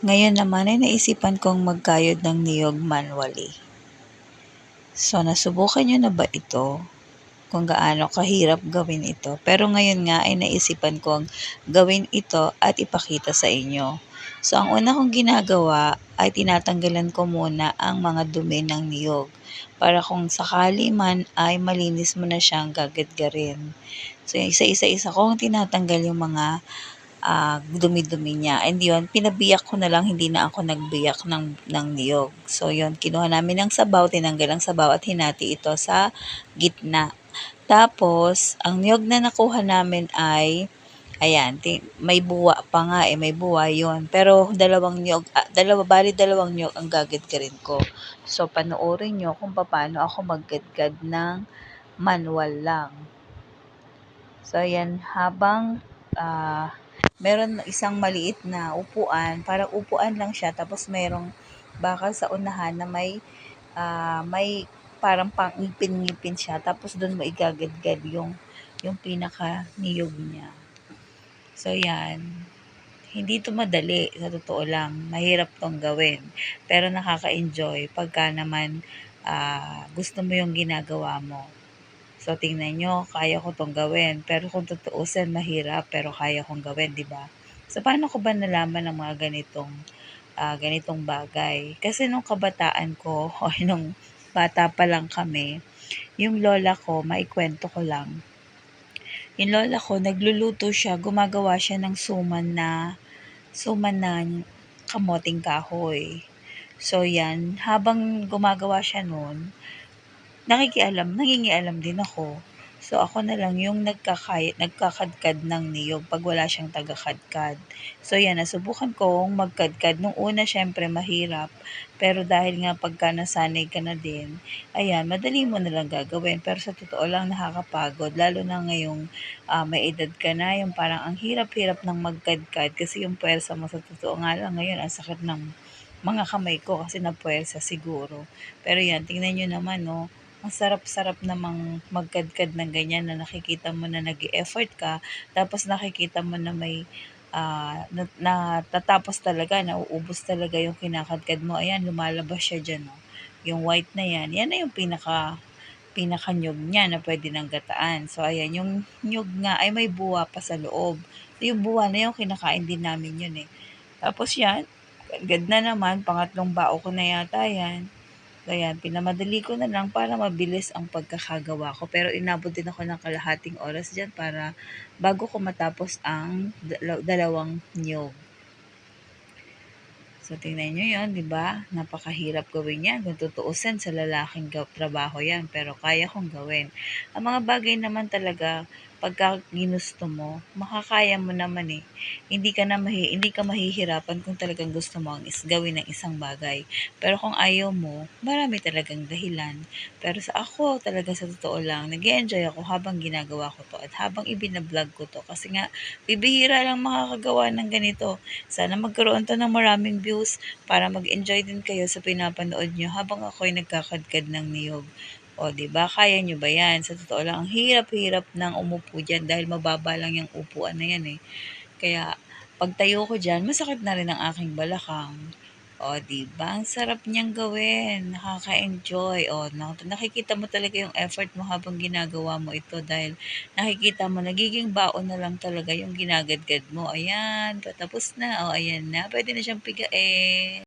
Ngayon naman ay naisipan kong magkayod ng niyog manually. So, nasubukan niyo na ba ito? Kung gaano kahirap gawin ito. Pero ngayon nga ay naisipan kong gawin ito at ipakita sa inyo. So, ang una kong ginagawa ay tinatanggalan ko muna ang mga dumi ng niyog para kung sakali man ay malinis mo na siyang gagadgarin. So, isa-isa kong tinatanggal yung mga dumi-dumi niya. And yun, pinabiyak ko na lang, hindi na ako nagbiyak ng niyog. So yun, kinuha namin ng sabaw, tinanggal ang sabaw at hinati ito sa gitna. Tapos, ang niyog na nakuha namin ay, ayan, may buwa pa nga may buwa yon. Pero dalawang niyog ang gagadgarin ko. So, panoorin nyo kung paano ako maggadgad ng manual lang. So, ayan, habang meron isang maliit na upuan, parang upuan lang siya, tapos merong bakal sa unahan na may parang pangipin-ngipin siya, tapos doon mo igagadgad yung pinaka niyog niya. So, yan. Hindi ito madali, sa totoo lang. Mahirap tong gawin. Pero nakaka-enjoy pagka naman gusto mo yung ginagawa mo. So, tingnan nyo, kaya ko tong gawin. Pero kung tutuusin, mahirap, pero kaya kong gawin, di ba? So, paano ko ba nalaman ng mga ganitong bagay? Kasi nung kabataan ko, o nung bata pa lang kami, yung lola ko, maikwento ko lang. Yung lola ko, nagluluto siya, gumagawa siya ng suman na kamoting kahoy. So, yan, habang gumagawa siya nun, nangingialam din ako. So, ako na lang yung nagkakadkad ng niyog pag wala siyang taga-kadkad. So, yan, nasubukan kong magkadkad. Nung una, syempre, mahirap. Pero dahil nga pagka nasanay ka na din, ayan, madali mo na lang gagawin. Pero sa totoo lang, nakakapagod. Lalo na ngayong may edad ka na, yung parang ang hirap-hirap ng magkadkad. Kasi yung puwersa mo, sa totoo nga lang ngayon, ang sakit ng mga kamay ko kasi napuwersa siguro. Pero yan, tingnan nyo naman, no, ang sarap-sarap namang magkadkad ng ganyan na nakikita mo na nag-e-effort ka, tapos nakikita mo na may natatapos talaga, nauubos talaga yung kinakadkad mo. Ayan, lumalabas siya dyan, no? Yung white na yan na yung pinaka-nyog niya na pwede nang gataan. So, ayan, yung nyog nga ay may buwa pa sa loob. So, yung buwa na yung kinakain din namin yun eh. Tapos yan, agad na naman, pangatlong bao ko na yata yan. Ayan, pinamadali ko na lang para mabilis ang pagkakagawa ko. Pero inabot din ako ng kalahating oras dyan para bago ko matapos ang dalawang niyog. So, tingnan nyo yun, di ba? Napakahirap gawin yan. Kung tutuusin sa lalaking trabaho yan, pero kaya kong gawin. Ang mga bagay naman talaga, pagka ginusto mo, makakaya mo naman eh. Hindi ka mahihirapan kung talagang gusto mo ang gawin ng isang bagay. Pero kung ayaw mo, marami talagang dahilan. Pero sa ako, talaga sa totoo lang, nag-enjoy ako habang ginagawa ko to at habang ibinablog ko to. Kasi nga, bibihira lang makakagawa ng ganito. Sana magkaroon to ng maraming views para mag-enjoy din kayo sa pinapanood nyo habang ako'y nagkakadkad ng niyog. O, di ba? Kaya nyo ba yan? Sa totoo lang, ang hirap-hirap ng umupo dyan dahil mababa lang yung upuan na yan eh. Kaya, pag tayo ko dyan, masakit na rin ang aking balakang. O, di ba? Ang sarap niyang gawin. Nakaka-enjoy. O, nakikita mo talaga yung effort mo habang ginagawa mo ito dahil nakikita mo, nagiging baon na lang talaga yung ginagadgad mo. Ayan, patapos na. O, ayan na. Pwede na siyang pigain.